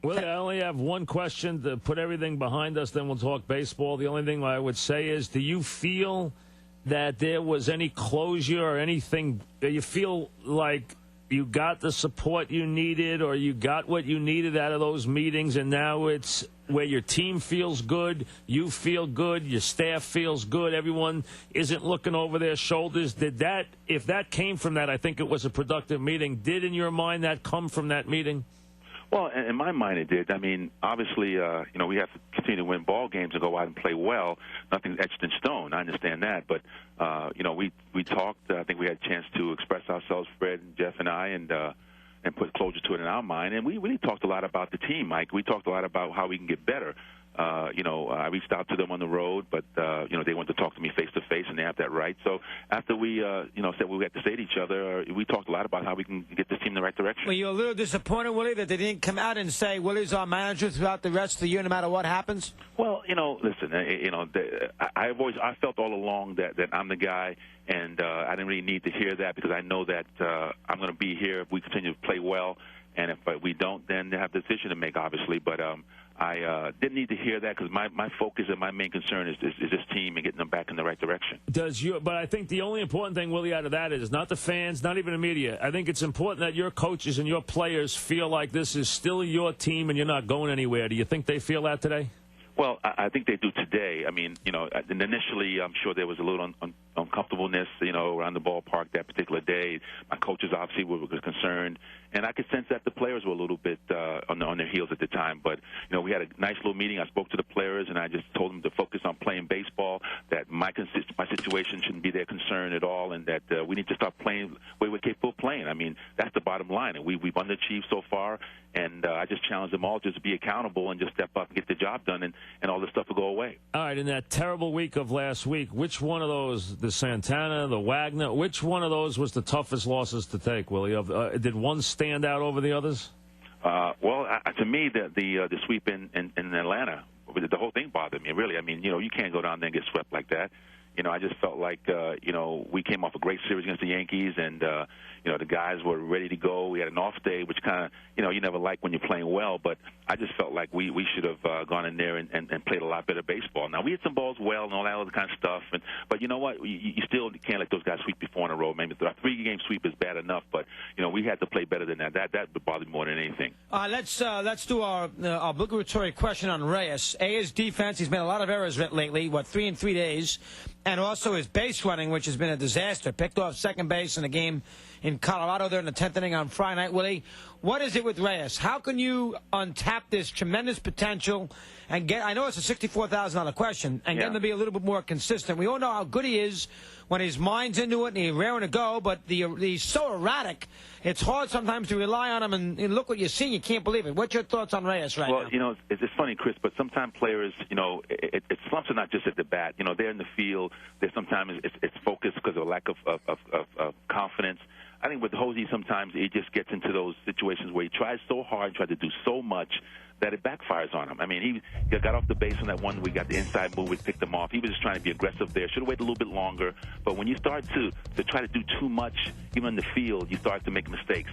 Well, I only have one question to put everything behind us, then we'll talk baseball. The only thing I would say is, do you feel that there was any closure or anything? Do you feel like you got the support you needed, or you got what you needed out of those meetings, and now it's where your team feels good, you feel good, your staff feels good, everyone isn't looking over their shoulders? Did that, if that came from that, I think it was a productive meeting. Did, in your mind, that come from that meeting? Well, in my mind it did. I mean, obviously, you know, we have to continue to win ball games and go out and play well. Nothing's etched in stone. I understand that. But, you know, we talked. I think we had a chance to express ourselves, Fred and Jeff and I, and put closure to it in our mind. And we really talked a lot about the team, Mike. We talked a lot about how we can get better. You know, I reached out to them on the road, but, you know, they wanted to talk to me face-to-face, and they have that right. So after we, you know, said what we had to say to each other, we talked a lot about how we can get this team in the right direction. Were you a little disappointed, Willie, that they didn't come out and say, Willie's our manager throughout the rest of the year, no matter what happens? Well, you know, listen, you know, I felt all along that I'm the guy, and I didn't really need to hear that, because I know that I'm going to be here if we continue to play well. And if we don't, then they have a decision to make, obviously. But I didn't need to hear that, because my focus and my main concern is this team and getting them back in the right direction. But I think the only important thing, Willie, out of that is not the fans, not even the media. I think it's important that your coaches and your players feel like this is still your team and you're not going anywhere. Do you think they feel that today? Well, I think they do today. I mean, you know, initially I'm sure there was a little uncomfortableness, you know, around the ballpark that particular day. My coaches obviously were concerned, and I could sense that the players were a little bit on their heels at the time. But, you know, we had a nice little meeting. I spoke to the players, and I just told them to focus on playing baseball, that my situation shouldn't be their concern at all, and that we need to start playing the way we're capable of playing. I mean, that's the bottom line, and we've underachieved so far, and I just challenged them all just to be accountable and just step up and get the job done, and all this stuff will go away. All right, in that terrible week of last week, which one of those, the Santana, the Wagner, which one of those was the toughest losses to take, Willie? Did one stand out over the others? Well, to me, the sweep in Atlanta, the whole thing bothered me, really. I mean, you know, you can't go down there and get swept like that. You know, I just felt like, you know, we came off a great series against the Yankees, and, you know, the guys were ready to go. We had an off day, which kind of, you know, you never like when you're playing well, but I just felt like we should have gone in there and played a lot better baseball. Now, we hit some balls well and all that other kind of stuff, but you know what? You still can't let those guys sweep you 4 in a row. Maybe a 3-game sweep is bad enough, but, you know, we had to play better than that. That would bother me more than anything. Let's do our obligatory question on Reyes. His defense, he's made a lot of errors lately, 3 in 3 days. And also his base running, which has been a disaster. Picked off second base in a game in Colorado there in the 10th inning on Friday night, Willie. What is it with Reyes? How can you untap this tremendous potential and get, I know it's a $64,000 question, and get him to be a little bit more consistent? We all know how good he is when his mind's into it and he's raring to go, but he's so erratic, it's hard sometimes to rely on him, and look what you're seeing. You can't believe it. What's your thoughts on Reyes right now? Well, you know, it's funny, Chris, but sometimes players, you know, slumps are not just at the bat. You know, they're in the field. Sometimes it's focused because of a lack of confidence. I think with Jose, sometimes he just gets into those situations where he tries so hard, tries to do so much that it backfires on him. I mean, he got off the base on that one. We got the inside move. We picked him off. He was just trying to be aggressive there. Should have waited a little bit longer. But when you start to try to do too much, even in the field, you start to make mistakes.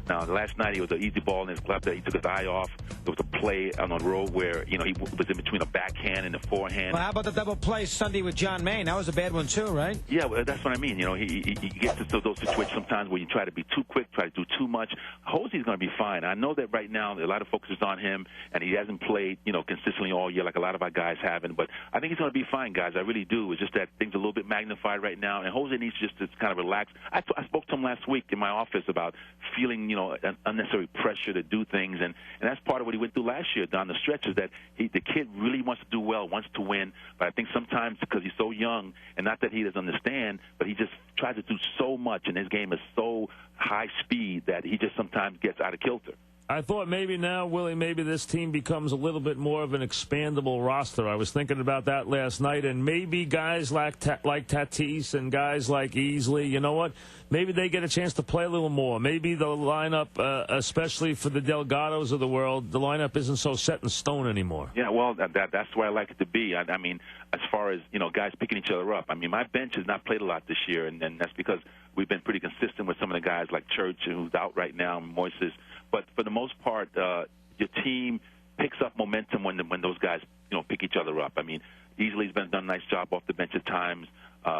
Now, last night, he was an easy ball in his glove that he took his eye off. There was a play on the road where, you know, he was in between a backhand and a forehand. Well, how about the double play Sunday with John Maine? That was a bad one, too, right? Yeah, well, that's what I mean. You know, he gets into those situations sometimes where you try to be too quick, try to do too much. Jose's going to be fine. I know that right now a lot of focus is on him, and he hasn't played, you know, consistently all year like a lot of our guys haven't. But I think he's going to be fine, guys. I really do. It's just that things are a little bit magnified right now, and Jose needs just to kind of relax. I spoke to him last week in my office about feeling, you know, unnecessary pressure to do things, and that's part of what he went through last year down the stretch, is that the kid really wants to do well, wants to win, but I think sometimes because he's so young, and not that he doesn't understand, but he just tries to do so much, and his game is so high speed that he just sometimes gets out of kilter. I thought maybe now, Willie, maybe this team becomes a little bit more of an expandable roster. I was thinking about that last night, and maybe guys like Tatis and guys like Easley, you know what? Maybe they get a chance to play a little more. Maybe the lineup, especially for the Delgados of the world, the lineup isn't so set in stone anymore. Yeah, well, that's where I like it to be. I mean, as far as, you know, guys picking each other up. I mean, my bench has not played a lot this year, and that's because we've been pretty consistent with some of the guys like Church, who's out right now, and Moises. But for the most part, your team picks up momentum when those guys, pick each other up. I mean, Easley's done a nice job off the bench at times.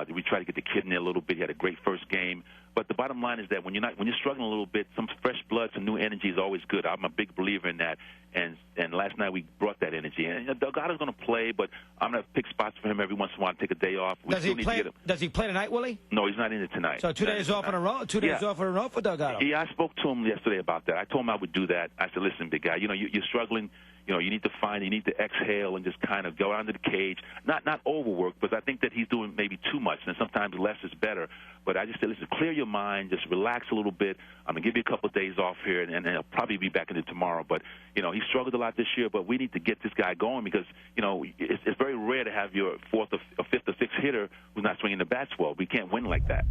We try to get the kid in there a little bit. He had a great first game. But the bottom line is that when you're struggling a little bit, some fresh blood, some new energy is always good. I'm a big believer in that. And last night we brought that energy. And Delgado's going to play, but I'm going to pick spots for him every once in a while and take a day off. Does he play tonight, Willie? No, he's not in it tonight. So 2 days off in a row? 2 days off in a row for Delgado? Yeah, I spoke to him yesterday about that. I told him I would do that. I said, listen, big guy, you're struggling. You need to exhale and just kind of go under the cage. Not overwork, but I think that he's doing maybe too much, and sometimes less is better. But I just said, listen, clear your mind, just relax a little bit. I'm going to give you a couple of days off here, and I'll probably be back in it tomorrow. But, he struggled a lot this year, but we need to get this guy going because, it's very rare to have your fourth or fifth or sixth hitter who's not swinging the bats well. We can't win like that.